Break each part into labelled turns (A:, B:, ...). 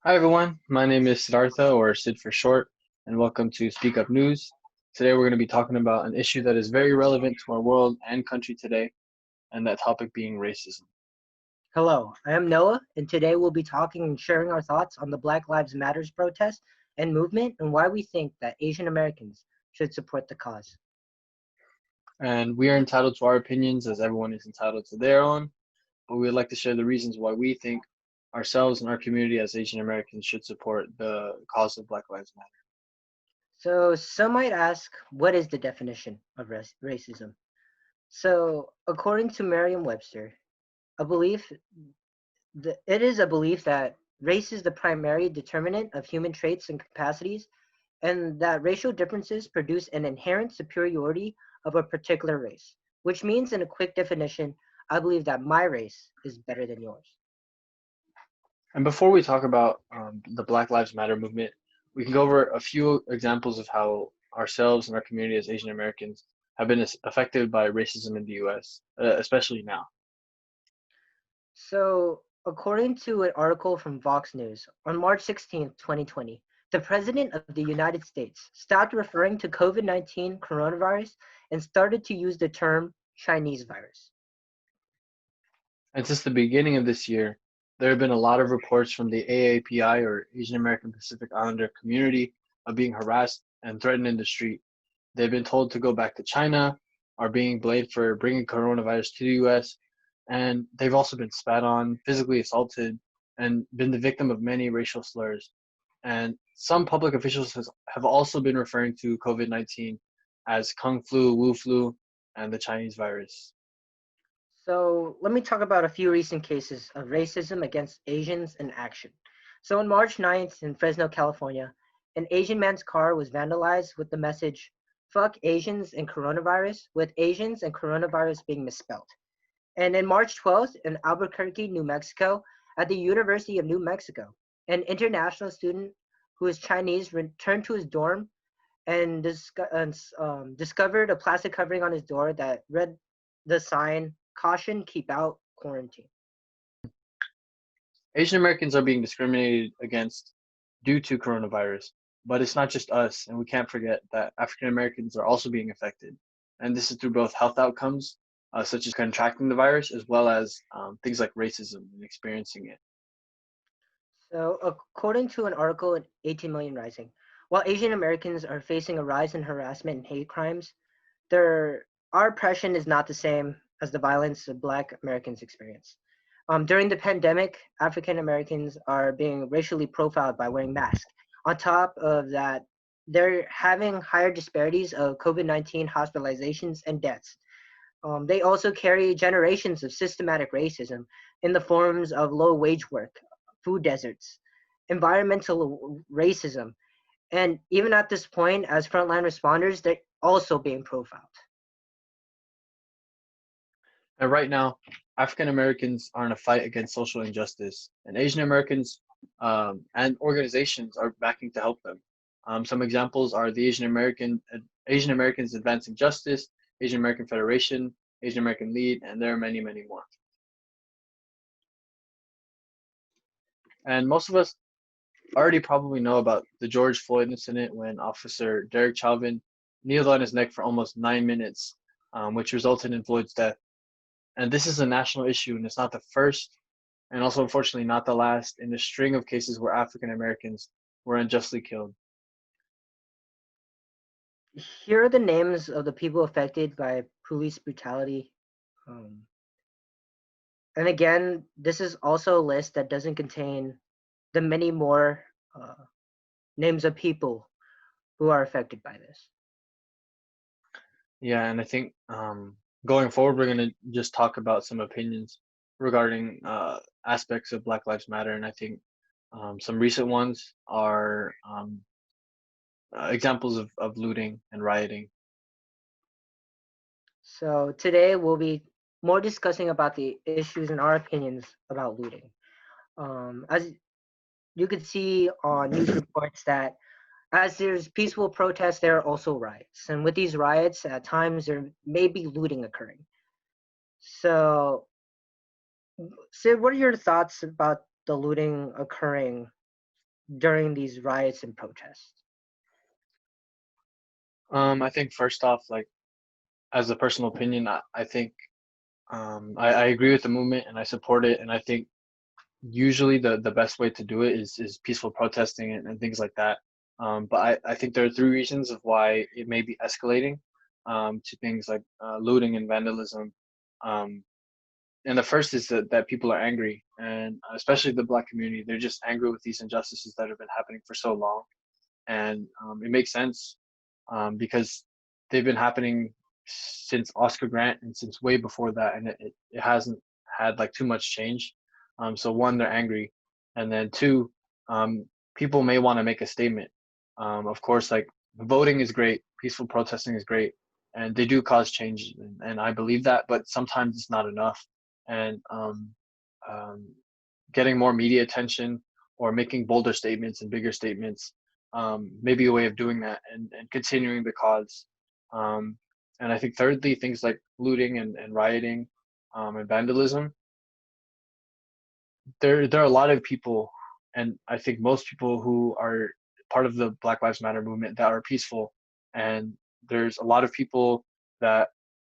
A: Hi everyone, my name is Siddhartha, or Sid for short, and welcome to Speak Up News. Today we're going to be talking about an issue that is very relevant to our world and country today, and that topic being racism.
B: Hello, I am Noah, and today we'll be talking and sharing our thoughts on the Black Lives Matters protest and movement and why we think that Asian Americans should support the cause.
A: And we are entitled to our opinions, as everyone is entitled to their own, but we would like to share the reasons why we think ourselves and our community as Asian Americans should support the cause of Black Lives Matter.
B: So, some might ask, what is the definition of racism? So, according to Merriam-Webster, a belief it is a belief that race is the primary determinant of human traits and capacities, and that racial differences produce an inherent superiority of a particular race, which means, in a quick definition, I believe that my race is better than yours.
A: And before we talk about the Black Lives Matter movement, we can go over a few examples of how ourselves and our community as Asian Americans have been affected by racism in the US, especially now.
B: So, according to an article from Vox News, on March 16th, 2020, the President of the United States stopped referring to COVID-19 coronavirus and started to use the term Chinese virus.
A: And since the beginning of this year, there have been a lot of reports from the AAPI, or Asian American Pacific Islander community, of being harassed and threatened in the street. They've been told to go back to China, are being blamed for bringing coronavirus to the US, and they've also been spat on, physically assaulted, and been the victim of many racial slurs. And some public officials have also been referring to COVID-19 as Kung flu, Wu flu, and the Chinese virus.
B: So, let me talk about a few recent cases of racism against Asians in action. So, on March 9th in Fresno, California, an Asian man's car was vandalized with the message, "Fuck Asians and coronavirus," with Asians and coronavirus being misspelled. And then March 12th in Albuquerque, New Mexico, at the University of New Mexico, an international student who is Chinese returned to his dorm and discovered a plastic covering on his door that read the sign, "Caution, keep out, quarantine."
A: Asian Americans are being discriminated against due to coronavirus, but it's not just us, and we can't forget that African Americans are also being affected. And this is through both health outcomes, such as contracting the virus, as well as things like racism and experiencing it.
B: So, according to an article in 18 Million Rising, while Asian Americans are facing a rise in harassment and hate crimes, our oppression is not the same as the violence that Black Americans experience. During the pandemic, African Americans are being racially profiled by wearing masks. On top of that, they're having higher disparities of COVID-19 hospitalizations and deaths. They also carry generations of systematic racism in the forms of low wage work, food deserts, environmental racism, and even at this point, as frontline responders, they're also being profiled.
A: And right now, African Americans are in a fight against social injustice, and Asian Americans and organizations are backing to help them. Some examples are the Asian Americans Advancing Justice, Asian American Federation, Asian American Lead, and there are many, many more. And most of us already probably know about the George Floyd incident when Officer Derek Chauvin kneeled on his neck for almost 9 minutes, which resulted in Floyd's death. And this is a national issue, and it's not the first, and also unfortunately not the last in a string of cases where African Americans were unjustly killed.
B: Here are the names of the people affected by police brutality. Um, and again, this is also a list that doesn't contain the many more names of people who are affected by this.
A: Yeah, and I think going forward, we're going to just talk about some opinions regarding aspects of Black Lives Matter, and I think some recent ones are examples of looting and rioting.
B: So today we'll be more discussing about the issues and our opinions about looting. As you could see on news reports that as there's peaceful protests, there are also riots. And with these riots, at times there may be looting occurring. So, Sid, what are your thoughts about the looting occurring during these riots and protests?
A: I think first off, like as a personal opinion, I think I agree with the movement and I support it. And I think usually the best way to do it is peaceful protesting and things like that. But I think there are three reasons of why it may be escalating to things like looting and vandalism. Um, and the first is that people are angry, and especially the Black community, they're just angry with these injustices that have been happening for so long. And it makes sense because they've been happening since Oscar Grant and since way before that, and it hasn't had like too much change. So one, they're angry, and then two, um, people may want to make a statement. Of course, like voting is great, peaceful protesting is great, and they do cause change, and I believe that, but sometimes it's not enough. And um, getting more media attention or making bolder statements and bigger statements maybe a way of doing that and continuing the cause. Um, and I think thirdly, things like looting and rioting and vandalism. There are a lot of people, and I think most people who are part of the Black Lives Matter movement that are peaceful, and there's a lot of people that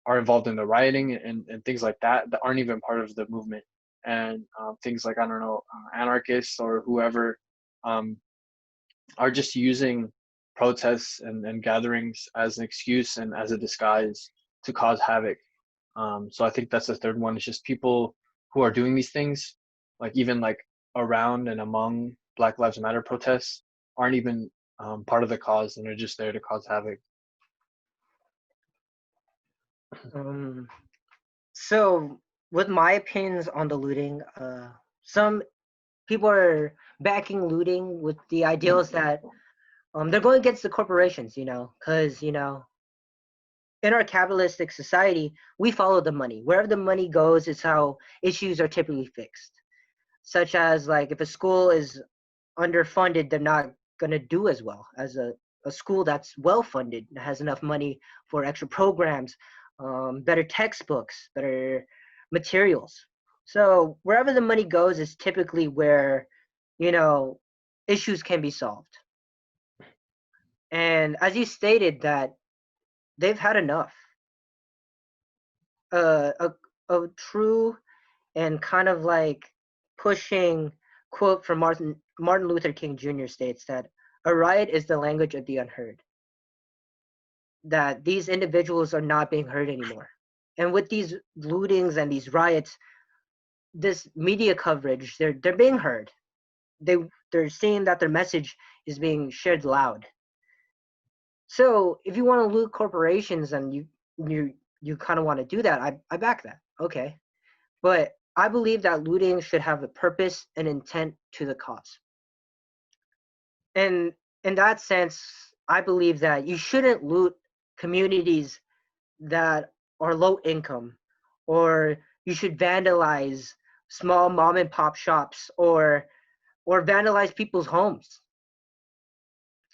A: are involved in the rioting and things like that that aren't even part of the movement, and things like I don't know anarchists or whoever um, are just using protests and gatherings as an excuse and as a disguise to cause havoc. So I think that's the third one. It's just people who are doing these things, like even like around and among Black Lives Matter protests, aren't even part of the cause and are just there to cause havoc.
B: Um, so, with my opinions on the looting, some people are backing looting with the ideals that they're going against the corporations, because in our capitalistic society, we follow the money. Wherever the money goes is how issues are typically fixed. Such as like if a school is underfunded, they're not gonna do as well as a school that's well funded, has enough money for extra programs, better textbooks, better materials. So wherever the money goes is typically where, you know, issues can be solved. And as you stated that they've had enough. A true and kind of like pushing quote from Martin Luther King Jr. states that a riot is the language of the unheard. That these individuals are not being heard anymore. And with these lootings and these riots, this media coverage, they're being heard. They they're seeing that their message is being shared loud. So if you want to loot corporations and you kind of want to do that, I back that. Okay. But I believe that looting should have a purpose and intent to the cause. And in that sense, I believe that you shouldn't loot communities that are low income, or you should vandalize small mom and pop shops, or vandalize people's homes.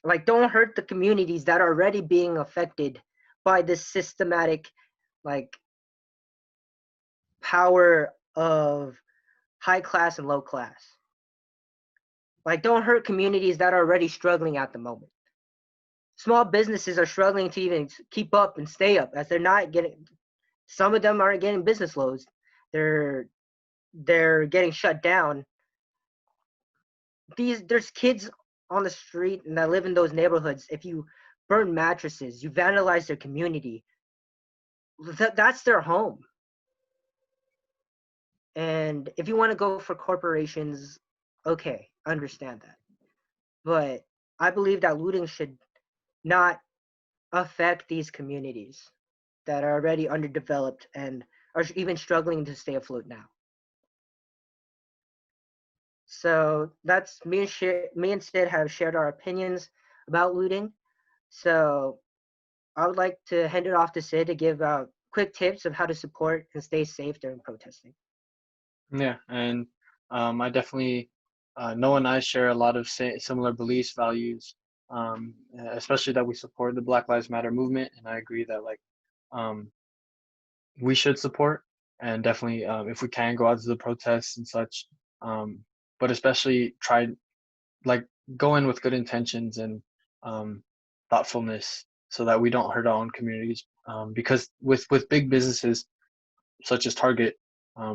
B: Like don't hurt the communities that are already being affected by this systematic like power of high class and low class. Like, don't hurt communities that are already struggling at the moment. Small businesses are struggling to even keep up and stay up as they're not getting. Some of them aren't getting business loans. They're they're getting shut down. There's kids on the street and that live in those neighborhoods. If you burn mattresses, you vandalize their community. That's their home. And if you want to go for corporations, okay, understand that. But I believe that looting should not affect these communities that are already underdeveloped and are even struggling to stay afloat now. So that's me and Sid have shared our opinions about looting. So I would like to hand it off to Sid to give quick tips of how to support and stay safe during protesting.
A: Yeah, and I definitely Noah and I share a lot of similar beliefs, values, especially that we support the Black Lives Matter movement, and I agree that like um, we should support and definitely if we can go out to the protests and such, um, but especially try like go in with good intentions and um, thoughtfulness so that we don't hurt our own communities. Because with big businesses such as Target,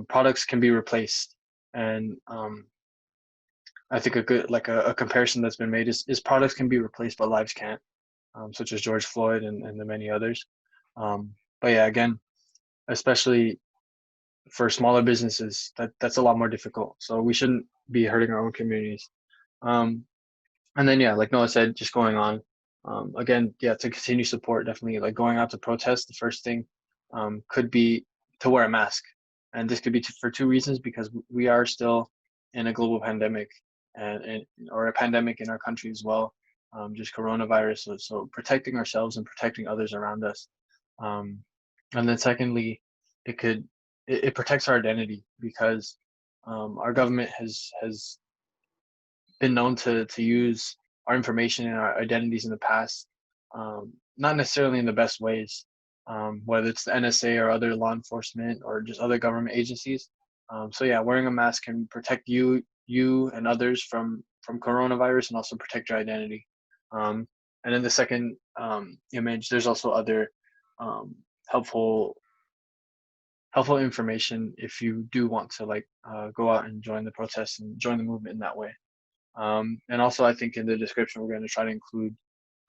A: products can be replaced, and I think a good like a comparison that's been made is products can be replaced but lives can't, such as George Floyd and the many others. But yeah, again, especially for smaller businesses, that's a lot more difficult. So we shouldn't be hurting our own communities. Um, and then yeah, like Noah said, just going on. Again, yeah, to continue support, definitely like going out to protest. The first thing could be to wear a mask, and this could be for two reasons because we are still in a global pandemic and or a pandemic in our country as well, just coronavirus. So protecting ourselves and protecting others around us, um, and then secondly, it protects our identity because our government has been known to use our information and our identities in the past, not necessarily in the best ways, whether it's the NSA or other law enforcement or just other government agencies. So yeah, wearing a mask can protect you and others from coronavirus and also protect your identity. Um, and then the second image, there's also other um, helpful helpful information if you do want to like go out and join the protest and join the movement in that way. And also, I think in the description, we're going to try to include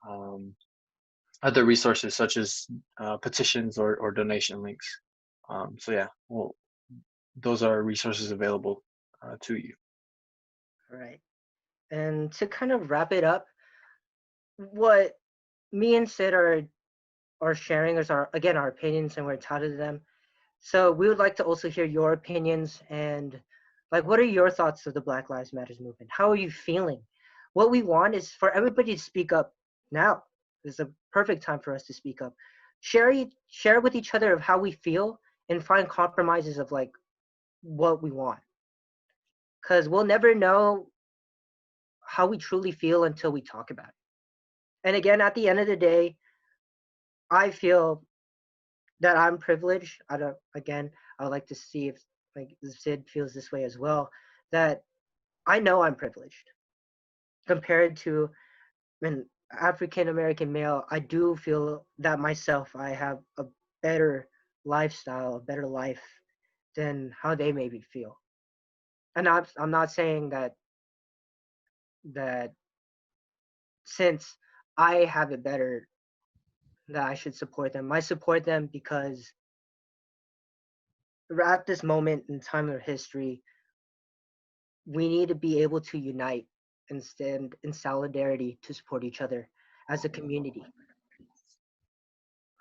A: um, other resources such as petitions or donation links. So yeah, well, those are resources available to you.
B: All right. And to kind of wrap it up, what me and Sid are sharing is our again our opinions, and we're entitled to them. So we would like to also hear your opinions and like what are your thoughts of the Black Lives Matters movement? How are you feeling? What we want is for everybody to speak up now. This is a perfect time for us to speak up. Share with each other of how we feel and find compromises of like what we want. Cause we'll never know how we truly feel until we talk about it. And again, at the end of the day, I feel that I'm privileged. I don't. Again, I would like to see if like Sid feels this way as well. That I know I'm privileged compared to an African American male. I do feel that myself. I have a better lifestyle, a better life than how they maybe feel. And I'm not saying that since I have it better that I should support them. I support them because at this moment in time of history, we need to be able to unite and stand in solidarity to support each other as a community.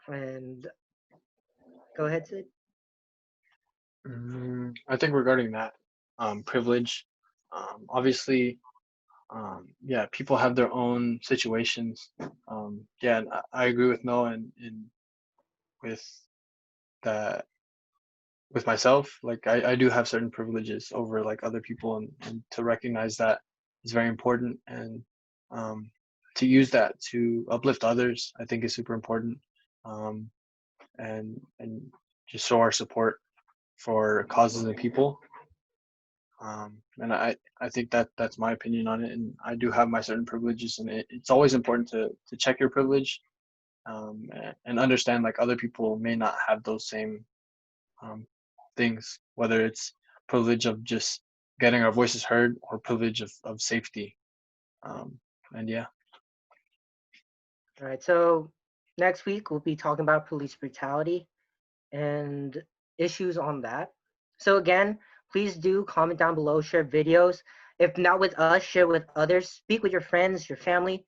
B: And go ahead, Sid.
A: I think regarding that privilege, obviously, yeah, people have their own situations. Yeah, and I agree with Noah and with that with myself, like I do have certain privileges over like other people and to recognize that is very important and um, to use that to uplift others I think is super important um, and just show our support for causes and people and I think that's my opinion on it and I do have my certain privileges and it's always important to check your privilege and understand like other people may not have those same um, things, whether it's privilege of just getting our voices heard or privilege of safety. Um, and yeah.
B: All right. So next week we'll be talking about police brutality and issues on that. So again, please do comment down below, share videos. If not with us, share with others. Speak with your friends, your family.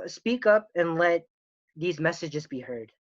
B: Speak up and let these messages be heard.